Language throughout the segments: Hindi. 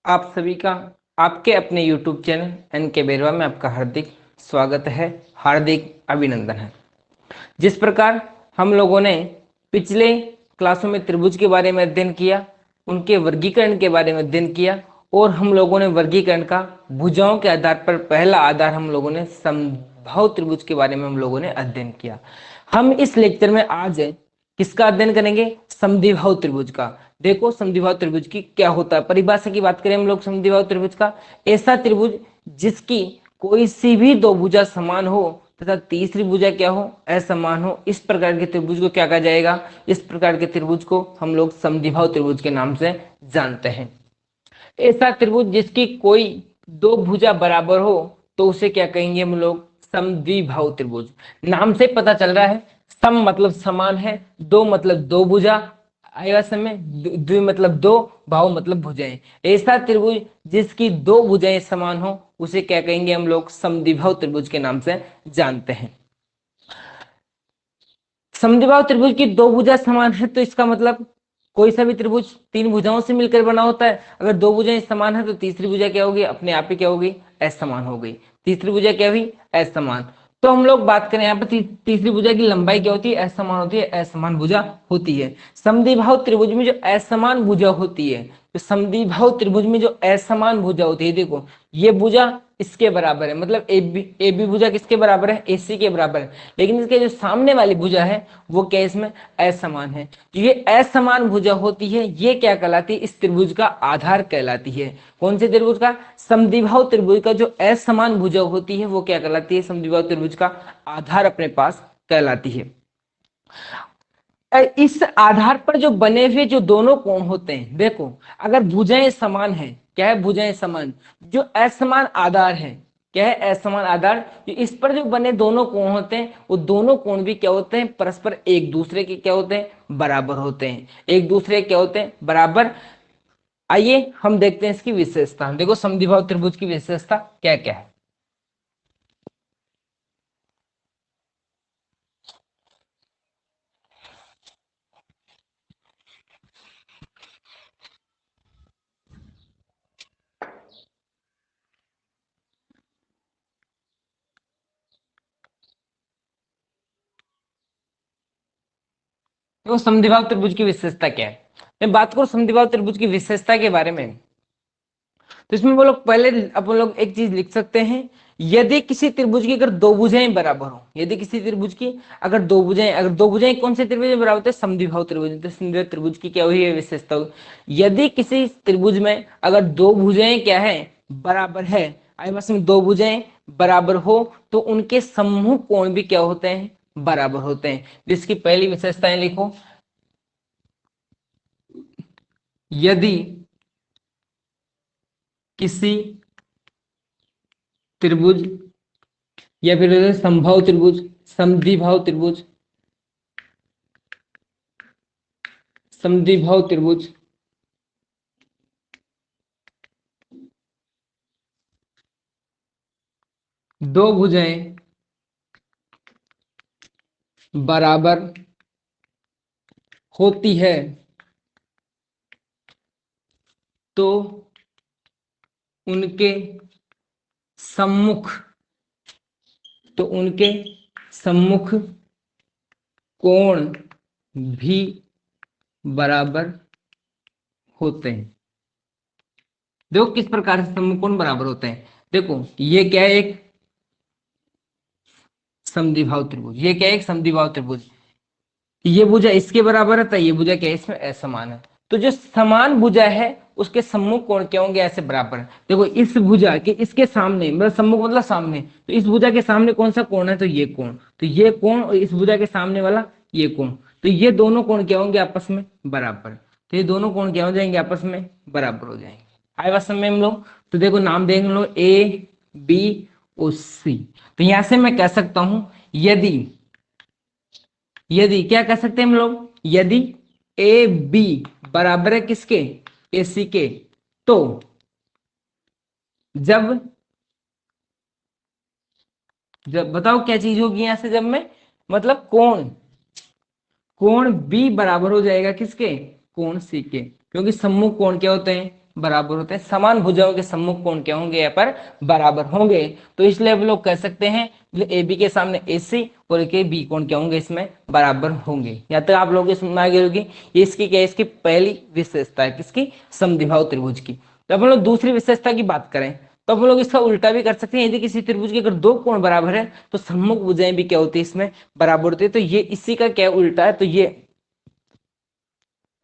आप सभी का आपके अपने YouTube चैनल एन के बेरवा में आपका हार्दिक स्वागत है, हार्दिक अभिनंदन है। जिस प्रकार हम लोगों ने पिछले क्लासों में त्रिभुज के बारे में अध्ययन किया, उनके वर्गीकरण के बारे में अध्ययन किया और हम लोगों ने वर्गीकरण का भुजाओं के आधार पर पहला आधार हम लोगों ने समबाहु त्रिभुज के बारे में हम लोगों ने अध्ययन किया। हम इस लेक्चर में आज किसका अध्ययन करेंगे? समद्विबाहु त्रिभुज का। देखो समद्विबाहु त्रिभुज की क्या होता है, परिभाषा की बात करें हम लोग समद्विबाहु त्रिभुज का, ऐसा त्रिभुज जिसकी कोई सी भी दो भुजा समान हो तथा तीसरी भुजा क्या हो? असमान हो, इस प्रकार के त्रिभुज को क्या कहा जाएगा? इस प्रकार के त्रिभुज को हम लोग समद्विबाहु त्रिभुज के नाम से जानते हैं। ऐसा त्रिभुज जिसकी कोई दो भुजा बराबर हो तो उसे क्या कहेंगे हम लोग? समद्विबाहु त्रिभुज। नाम से पता चल रहा है, सम मतलब समान है, दो मतलब दो भुजा आएगा समय, द्वि मतलब दो, बाहु मतलब भुजाएं। ऐसा त्रिभुज जिसकी दो भुजाएं समान हो उसे क्या कहेंगे हम लोग? समद्विबाहु त्रिभुज के नाम से जानते हैं। समद्विबाहु त्रिभुज की दो भुजा समान है तो इसका मतलब कोई सा भी त्रिभुज तीन भुजाओं से मिलकर बना होता है। अगर दो भुजाएं समान है तो तीसरी भुजा क्या होगी? अपने आप ही क्या होगी? असमान हो गई। तीसरी भुजा क्या हुई? असमान। तो हम लोग बात करें यहाँ पर तीसरी भुजा की लंबाई क्या होती है? असमान होती है, असमान भुजा होती है। समद्विबाहु त्रिभुज में जो असमान भुजा होती है, तो समद्विबाहु त्रिभुज में जो असमान भुजा होती है, देखो ये भुजा इसके बराबर है, मतलब ए बी भुजा किसके बराबर है? AC के बराबर है, लेकिन इसके जो सामने वाली भुजा है वो क्या इसमें? असमान है। जो ये असमान भुजा होती है ये क्या कहलाती है? इस त्रिभुज का आधार कहलाती है। कौन से त्रिभुज का? समद्विबाहु त्रिभुज का जो असमान भुजा होती है वो क्या कहलाती है? समद्विबाहु त्रिभुज का आधार अपने पास कहलाती है। इस आधार पर जो बने हुए जो दोनों कोण होते हैं, देखो अगर भुजाएं समान है, क्या है? भुजाएं समान, जो असमान आधार है, क्या है? असमान आधार। जो इस पर जो बने दोनों कोण होते हैं वो दोनों कोण भी क्या होते हैं? परस्पर एक दूसरे के क्या होते हैं? बराबर होते हैं। एक दूसरे के क्या होते हैं? बराबर। आइए हम देखते हैं इसकी विशेषता। देखो समद्विबाहु त्रिभुज की विशेषता क्या क्या है। देखो समद्विबाहु त्रिभुज की विशेषता क्या है। मैं बात करूं समद्विबाहु त्रिभुज की विशेषता के बारे में, तो इसमें वो लोग पहले अपन लोग एक चीज लिख सकते हैं। यदि किसी त्रिभुज की अगर दो भुजाएं बराबर हो, यदि किसी त्रिभुज की अगर दो भुजाएं कौन से त्रिभुज में बराबर होते हैं? समद्विबाहु त्रिभुज। तो समद्विबाहु त्रिभुज की क्या हुई है विशेषता? यदि किसी त्रिभुज में अगर दो भुजाएं क्या है? बराबर है, आई बस में दो भुजाएं बराबर हो तो उनके समूह कोण भी क्या होते हैं? बराबर होते हैं। जिसकी पहली विशेषताएं लिखो। यदि किसी त्रिभुज या फिर समबाहु त्रिभुज, समद्विबाहु त्रिभुज, समद्विबाहु त्रिभुज दो भुजाएं बराबर होती है तो उनके सम्मुख उनके सम्मुख कोण भी बराबर होते हैं। देखो किस प्रकार से सम्मुख कोण बराबर होते हैं। देखो ये क्या है? एक समद्विबाहु त्रिभुज। ये क्या है? एक समद्विबाहु त्रिभुज। ये भुजा इसके बराबर है तो ये भुजा क्या है? इसमें असमान है। तो जो समान भुजा है उसके सम्मुख कोण क्या होंगे? ऐसे बराबर। देखो इस भुजा के इसके सामने, मतलब सम्मुख मतलब सामने, तो इस भुजा के सामने कौन सा कोण है? तो ये कोण। तो ये कोण और इस भुजा के सामने वाला ये कोण, तो ये दोनों कोण क्या होंगे? आपस में बराबर। तो ये दोनों कोण क्या हो जाएंगे? आपस में बराबर हो जाएंगे। आए बात समझ में हम लोग? तो देखो नाम देख लो, ABOC। तो यहां से मैं कह सकता हूं यदि यदि क्या कह सकते हैं हम लोग? यदि ए बी बराबर है किसके? AC के, तो जब जब बताओ क्या चीज होगी यहां से? जब मैं मतलब कोण B बराबर हो जाएगा किसके? कोण C के, क्योंकि सम्मुख कोण क्या होते हैं? बराबर होते हैं। समान भुजाओं के सम्मुख कोण क्या होंगे, यहाँ पर बराबर होंगे। तो इसलिए हम लोग कह सकते हैं ए बी के सामने ए सी और के बी कोण क्या होंगे, इसमें बराबर होंगे। यहाँ तक आप लोगों को समझ में आ गई होगी। ये इसकी क्या है, इसकी पहली विशेषता है, किसकी, समद्विबाहु त्रिभुज की। तो अब हम लोग दूसरी विशेषता की बात करें तो हम लोग इसका उल्टा भी कर सकते हैं। यदि किसी त्रिभुज के अगर दो कोण बराबर है तो सम्मुख भुजाएं भी क्या होती है, इसमें बराबर होती है। तो ये इसी का क्या उल्टा है, तो ये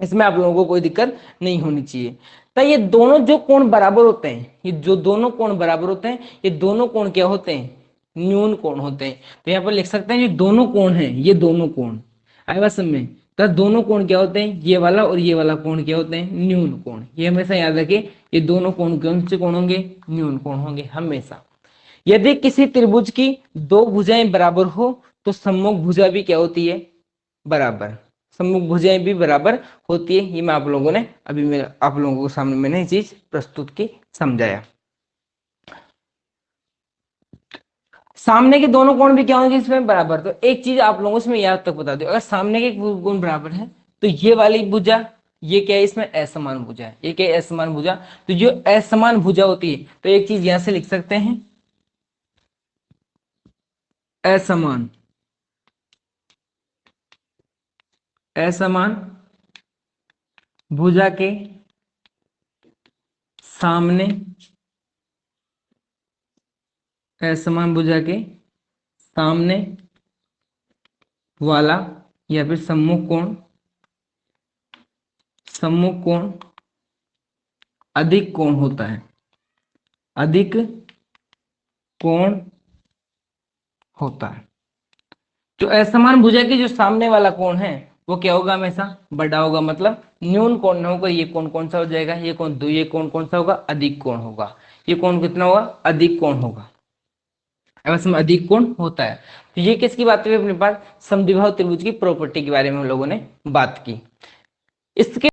इसमें आप लोगों को कोई दिक्कत नहीं होनी चाहिए। तो ये दोनों जो कोण बराबर होते हैं, ये जो दोनों कोण बराबर होते हैं, ये दोनों कोण क्या होते हैं, न्यून कोण होते हैं। तो यहाँ पर लिख सकते हैं ये दोनों कोण हैं, ये दोनों कोण आए बात समझ। तो दोनों कोण क्या होते हैं, ये वाला और ये वाला कोण क्या होते हैं, न्यून कोण। ये हमेशा याद रखिए, ये दोनों कोण कौन से कोण होंगे, न्यून कोण होंगे हमेशा। यदि किसी त्रिभुज की दो भुजाएं बराबर हो तो सम्मुख भुजा भी क्या होती है, बराबर। सम्मुख भुजाएं भी बराबर होती है। ये मैं आप लोगों ने अभी मेरे आप लोगों के सामने मैंने ये चीज प्रस्तुत की, समझाया। सामने के दोनों कोण भी क्या होंगे, इसमें बराबर। तो एक चीज आप लोगों से मैं याद तक बता दूं, अगर सामने के कोण बराबर है तो ये वाली भुजा, ये क्या है, इसमें असमान भुजा है। ये क्या है, असमान भुजा। तो जो असमान भुजा होती है तो एक चीज यहां से लिख सकते हैं, असमान, असमान भुजा के सामने, असमान भुजा के सामने वाला या फिर सम्मुख कोण, सम्मुख कोण अधिक कोण होता है, अधिक कोण होता है। जो असमान भुजा की जो सामने वाला कोण है वो क्या होगा, हमेशा बड़ा होगा। मतलब न्यून कोण न होगा। ये कोण कौन सा हो जाएगा, ये कोण दो, ये कोण कौन सा होगा, अधिक कोण होगा। ये कोण कितना होगा, अधिक कोण होगा। में अधिक कोण होता है। तो ये किसकी बात हुई अपने पास, समद्विबाहु त्रिभुज की प्रॉपर्टी के बारे में हम लोगों ने बात की। इसके